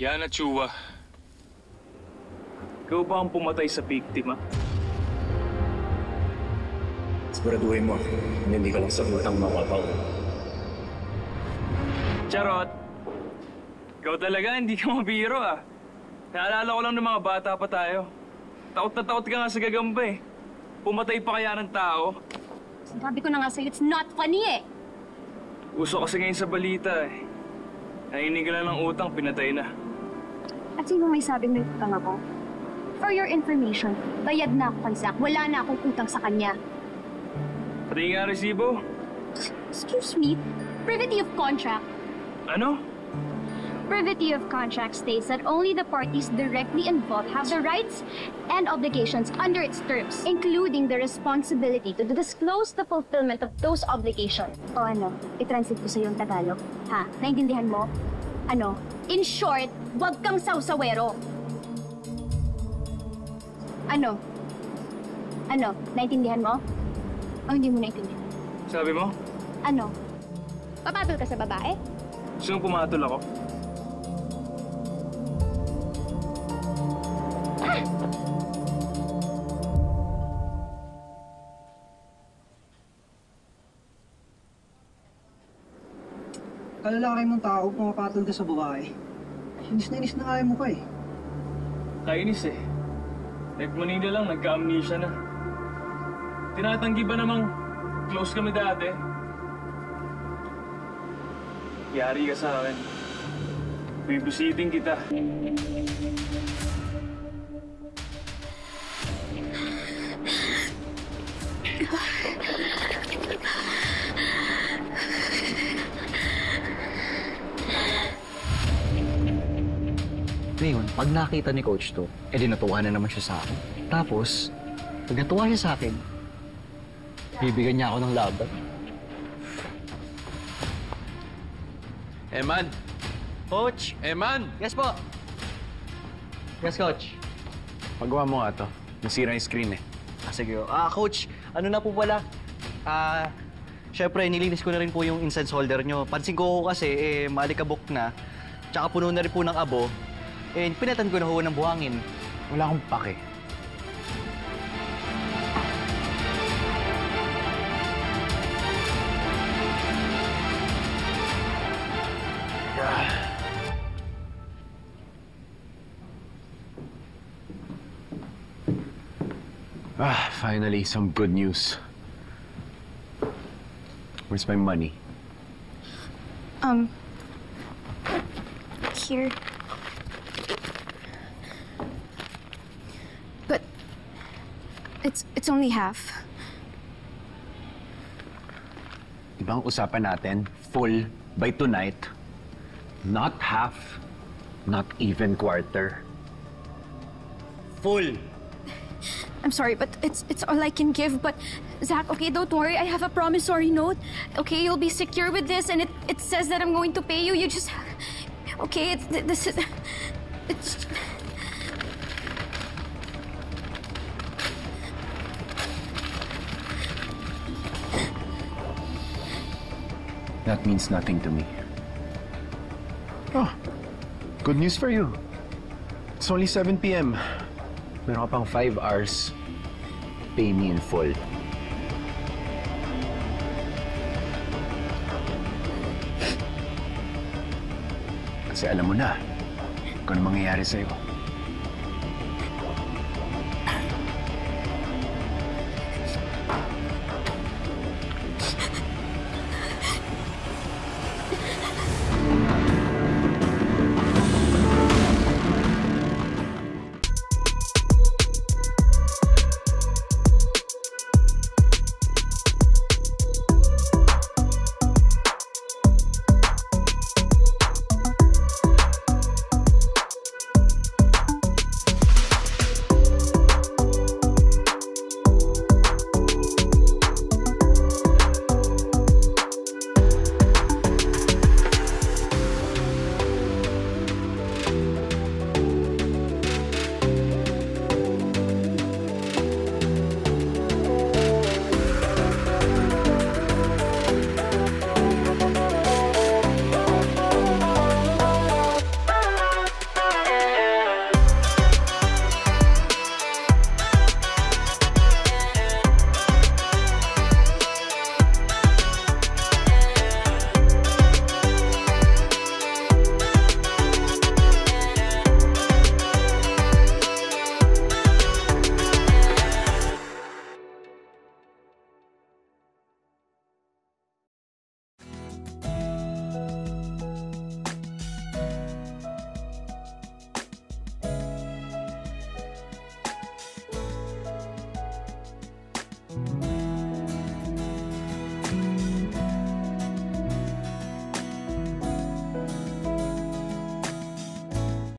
Yana Chua, ikaw ba ang pumatay sa biktima? Siguraduhin mo, hindi ka lang sa utang mapapaw. Charot! Ikaw talaga, hindi ka mabiro ah. Naalala ko lang ng mga bata pa tayo. Takot na takot ka nga sa gagamba eh. Pumatay pa kaya ng tao? Sabi ko na nga sa'yo, it's not funny eh! Uso kasi ngayon sa balita eh. Nainig ka lang ng utang, pinatay na. At sino may sabing may utang ako? For your information, bayad na ako kay Zach. Wala na akong utang sa kanya. Pati nga resibo. Excuse me? Privity of contract. Ano? Privity of contract states that only the parties directly involved have the rights and obligations under its terms, including the responsibility to disclose the fulfillment of those obligations. O ano, i-translate ko sa yung Tagalog. Ha? Naintindihan mo? Ano? In short, wag kang sawsawero. Ano? Ano? Naintindihan mo? O hindi mo naintindihan? Sabi mo? Ano? Papatol ka sa babae? Gusto mong pumatol ako? Kalalaki mong tao, pumapatol ka sa babae. Inis na nga yung mukha eh. Kainis eh. Nag-Manila lang, nagka-amnesia na. Tinatanggi ba namang close kami dati? Yari ka sa akin. Bibisiting kita. Ngayon, pag nakita ni Coach to, edi natuwa na naman siya sa akin. Tapos, pag natuwa siya sa akin, bibigyan niya ako ng laban. Eman! Coach! Eman! Yes po! Yes, Coach. Pagawa mo nga to. Nasira yung screen eh. Sige. Coach, ano na po pala? Syempre, nilinis ko na rin po yung incense holder nyo. Pansin ko kasi, maalikabok na. Tsaka puno na rin po ng abo. Pinatan ko na ho ng buhangin. Wala akong pake. Finally, some good news. Where's my money? Here. But it's only half. Di ba ang usapan natin? Full by tonight. Not half. Not even quarter. Full! I'm sorry, but it's all I can give. But Zach, okay, don't worry. I have a promissory note. Okay, you'll be secure with this, and it says that I'm going to pay you. You just, okay, it's. That means nothing to me. Oh, good news for you. It's only 7 p.m. Meron ka pang 5 hours. Pay me in full. Kasi alam mo na kung ano mangyayari sa'yo.